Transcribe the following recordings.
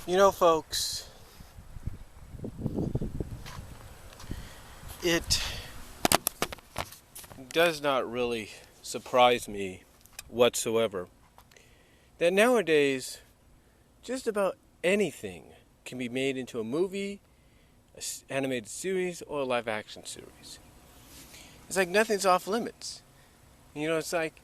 You know, folks, it does not really surprise me whatsoever that nowadays just about anything can be made into a movie, an animated series, or a live action series. It's like nothing's off limits. It's like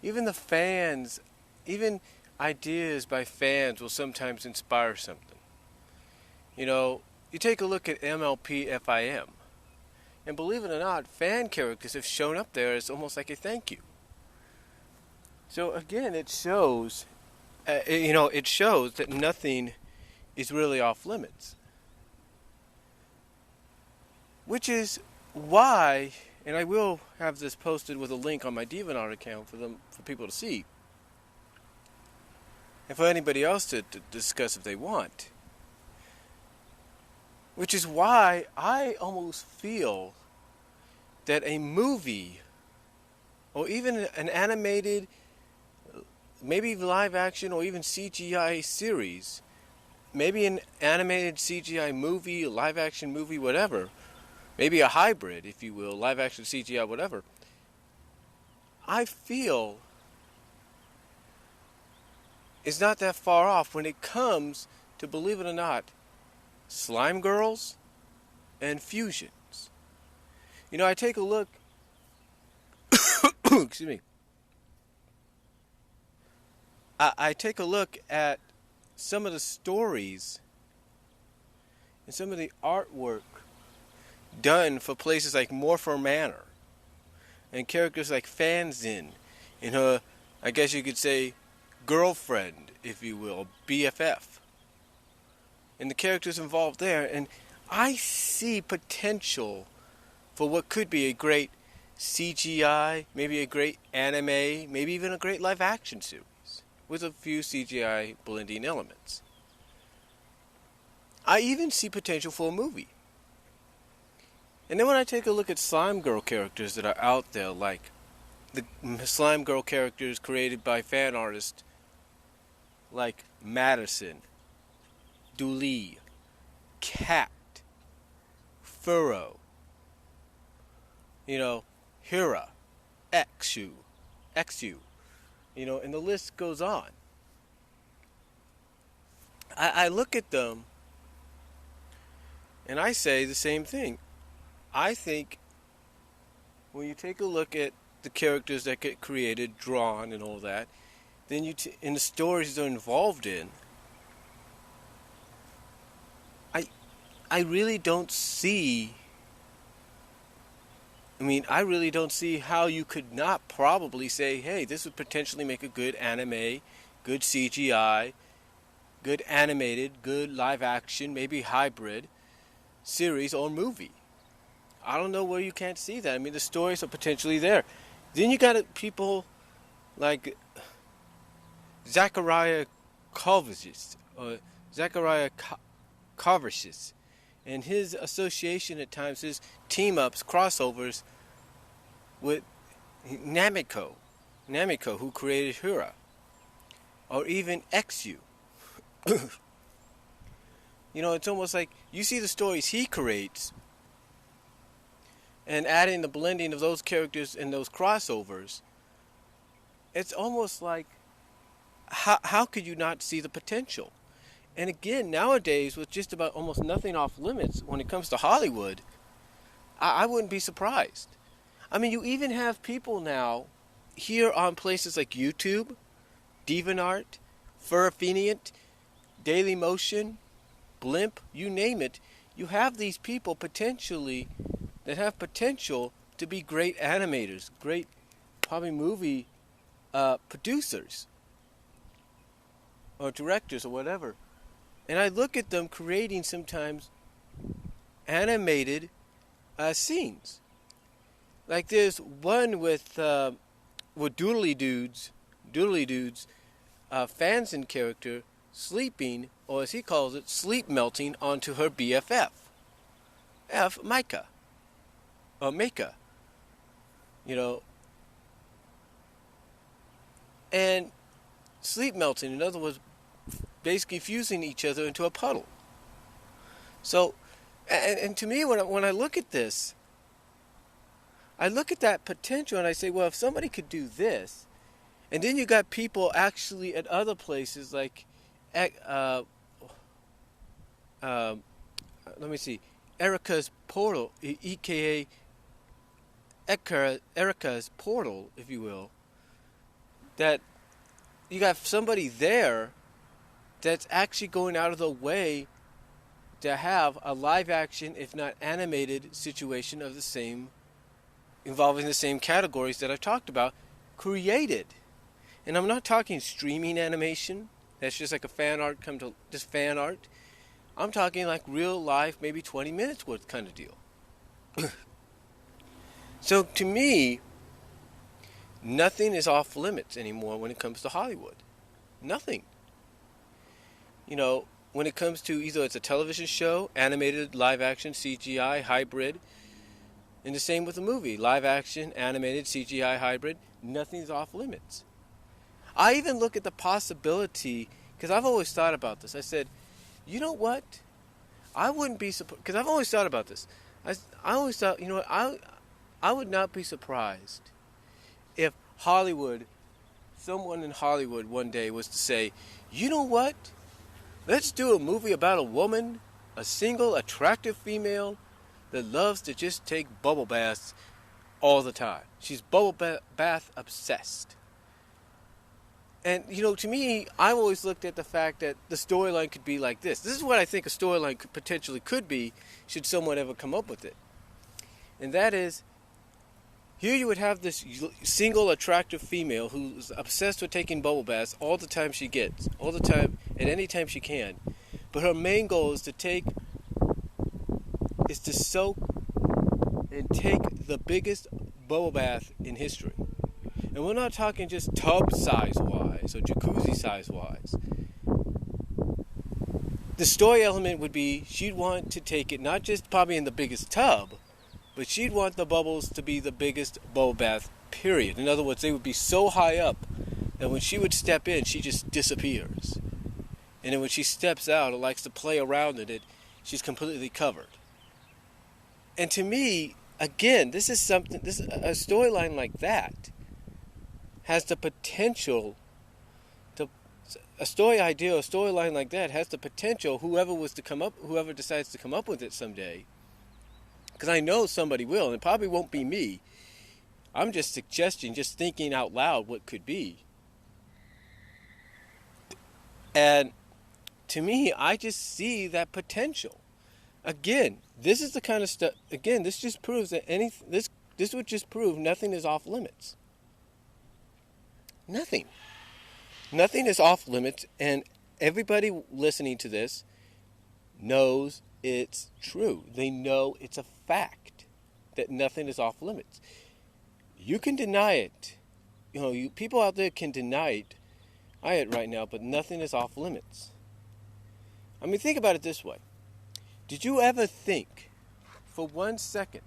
even the fans, even ideas by fans will sometimes inspire something. You take a look at MLP FIM. And believe it or not, fan characters have shown up there as almost like a thank you. So again, it shows that nothing is really off limits. Which is why, and I will have this posted with a link on my DeviantArt account for people to see, and for anybody else to discuss if they want. Which is why I almost feel that a movie, or even an animated, maybe live action, or even CGI series, maybe an animated CGI movie, a live action movie, whatever, maybe a hybrid, if you will, live action CGI, whatever, I feel is not that far off when it comes to, believe it or not, slime girls and fusions. I take a look excuse me. I take a look at some of the stories and some of the artwork done for places like Morpher Manor and characters like Fanzin and her, I guess you could say, girlfriend, if you will, BFF, and the characters involved there. And I see potential for what could be a great CGI, maybe a great anime, maybe even a great live action series with a few CGI blending elements. I even see potential for a movie. And then when I take a look at Slime Girl characters that are out there, like the Slime Girl characters created by fan artists like Madison, Dooley, Cat, Furrow, Hira, Xu, and the list goes on. I look at them and I say the same thing. I think when you take a look at the characters that get created, drawn, and all that, then in the stories they're involved in, I really don't see. I really don't see how you could not probably say, hey, this would potentially make a good anime, good CGI, good animated, good live action, maybe hybrid series or movie. I don't know where you can't see that. The stories are potentially there. Then you got people like Zachariah Kovacic, or Zachariah Kovacic, and his association at times, his team-ups, crossovers with Namiko, who created Hura, or even Xu. It's almost like you see the stories he creates, and adding the blending of those characters and those crossovers, it's almost like, how could you not see the potential? And again, nowadays, with just about almost nothing off limits when it comes to Hollywood, I wouldn't be surprised. You even have people now here on places like YouTube, DeviantArt, Furfinient, Dailymotion, Blimp, you name it. You have these people that have potential to be great animators, great probably movie producers or directors or whatever. And I look at them creating sometimes animated scenes. Like there's one with Doodly Dudes, Fanzin character sleeping, or as he calls it, sleep melting onto her BFF, Micah, or Mika, and sleep melting. In other words, basically fusing each other into a puddle. So, and to me, when I look at this, I look at that potential and I say, well, if somebody could do this, and then you got people actually at other places like, let me see, Erica's Portal, EKA Erica's Portal, if you will, that you got somebody there that's actually going out of the way to have a live action, if not animated, situation of the same, involving the same categories that I talked about, created. And I'm not talking streaming animation. That's just like a fan art just fan art. I'm talking like real life, maybe 20 minutes worth kind of deal. So to me, nothing is off limits anymore when it comes to Hollywood. Nothing. You know, when it comes to either it's a television show, animated, live action, CGI, hybrid, and the same with a movie, live action, animated, CGI, hybrid, nothing's off limits. I even look at the possibility, because I've always thought about this. I said, you know what? I wouldn't be surprised, because I've always thought about this. I always thought, you know what, I would not be surprised if Hollywood, someone in Hollywood one day was to say, you know what? Let's do a movie about a woman, a single, attractive female that loves to just take bubble baths all the time. She's bubble bath obsessed. And, you know, to me, I've always looked at the fact that the storyline could be like this. This is what I think a storyline potentially could be, should someone ever come up with it. And that is, here you would have this single attractive female who's obsessed with taking bubble baths all the time she gets, all the time, at any time she can. But her main goal is to soak and take the biggest bubble bath in history. And we're not talking just tub size-wise or jacuzzi size-wise. The story element would be she'd want to take it not just probably in the biggest tub, but she'd want the bubbles to be the biggest bubble bath, period. In other words, they would be so high up that when she would step in, she just disappears. And then when she steps out or likes to play around in it, she's completely covered. And to me, again, a storyline like that has the potential to, a storyline like that has the potential, whoever decides to come up with it someday, because I know somebody will, and it probably won't be me. I'm just suggesting, just thinking out loud what could be. And to me, I just see that potential. Again, this is the kind of stuff, this just proves that this would just prove nothing is off limits. Nothing. Nothing is off limits, and everybody listening to this knows it's true. They know it's a fact that nothing is off limits. You can deny it. You know, people out there can deny it right now, but nothing is off limits. I mean, think about it this way. Did you ever think for 1 second,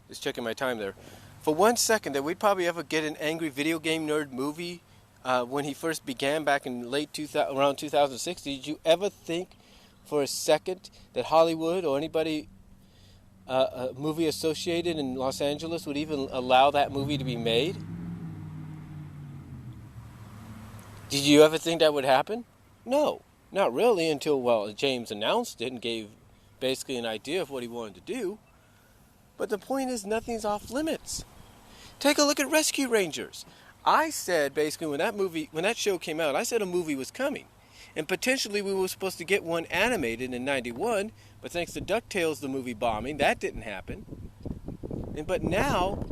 just checking my time there, for 1 second that we'd probably ever get an Angry Video Game Nerd movie when he first began back in around 2006? Did you ever think for a second that Hollywood or anybody, a movie associated in Los Angeles, would even allow that movie to be made? Did you ever think that would happen? No, not really, until, James announced it and gave basically an idea of what he wanted to do. But the point is, nothing's off limits. Take a look at Rescue Rangers. I said, basically, when that show came out, I said a movie was coming. And potentially we were supposed to get one animated in 91, but thanks to DuckTales, the movie bombing, that didn't happen. But now,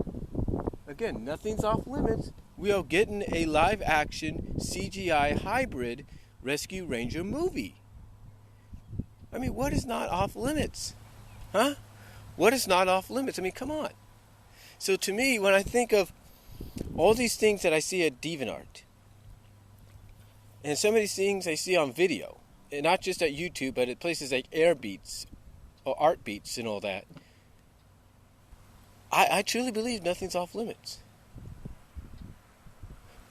again, nothing's off limits. We are getting a live-action CGI hybrid Rescue Ranger movie. I mean, what is not off limits? Huh? What is not off limits? I mean, come on. So to me, when I think of all these things that I see at DeviantArt, and some of these things I see on video, and not just at YouTube, but at places like Airbeats or Artbeats and all that, I truly believe nothing's off limits.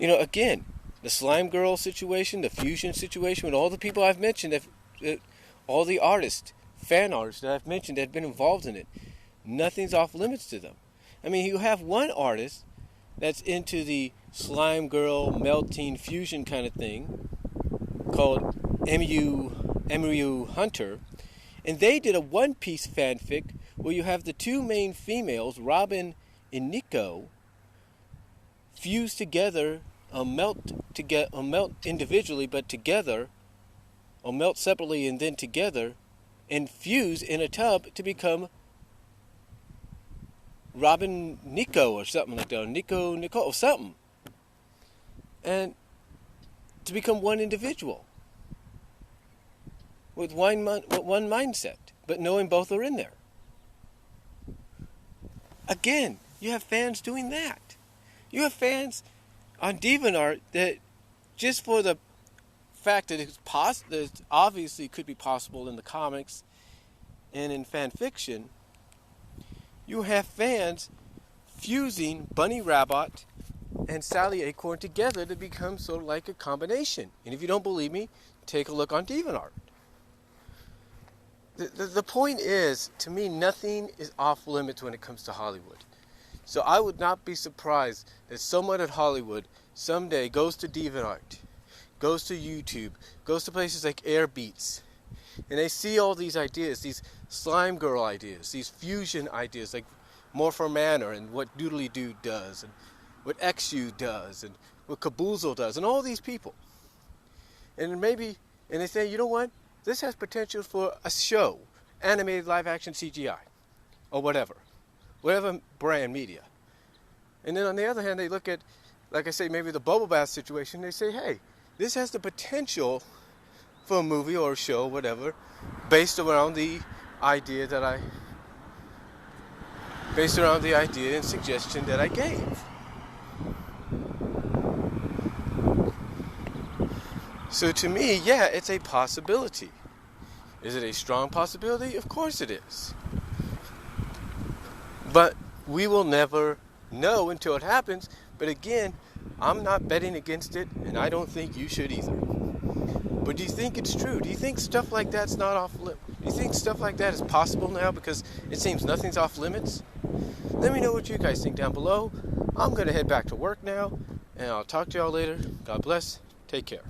Again, the Slime Girl situation, the Fusion situation, with all the people I've mentioned, all the artists, fan artists that I've mentioned that have been involved in it, nothing's off limits to them. I mean, you have one artist that's into the Slime Girl melting fusion kind of thing called Emu Hunter, and they did a one-piece fanfic where you have the two main females, Robin and Nico, fuse together, melt individually, but together, or melt separately and then together, and fuse in a tub to become Robin Nico or something like that, or Nico or something, and to become one individual with one mindset, but knowing both are in there. Again, you have fans doing that. You have fans on DeviantArt that, just for the fact that it obviously could be possible in the comics and in fan fiction, you have fans fusing Bunny Rabbit and Sally Acorn together to become sort of like a combination. And if you don't believe me, take a look on DeviantArt. The point is, to me, nothing is off limits when it comes to Hollywood. So I would not be surprised that someone at Hollywood someday goes to DeviantArt, goes to YouTube, goes to places like Airbeats, and they see all these ideas, these Slime Girl ideas, these fusion ideas like Morpher Manor and what Doodly Doo does, and what XU does, and what Caboozle does, and all these people. And they say, you know what? This has potential for a show, animated live action CGI, or whatever brand media. And then on the other hand, they look at, like I say, maybe the Bubble Bath situation, they say, hey, this has the potential for a movie or a show, whatever, based around the idea and suggestion that I gave. So to me, yeah, it's a possibility. Is it a strong possibility? Of course it is. But we will never know until it happens. But again, I'm not betting against it, and I don't think you should either. But do you think it's true? Do you think stuff like that's not off limits? Do you think stuff like that is possible now because it seems nothing's off limits? Let me know what you guys think down below. I'm going to head back to work now, and I'll talk to y'all later. God bless. Take care.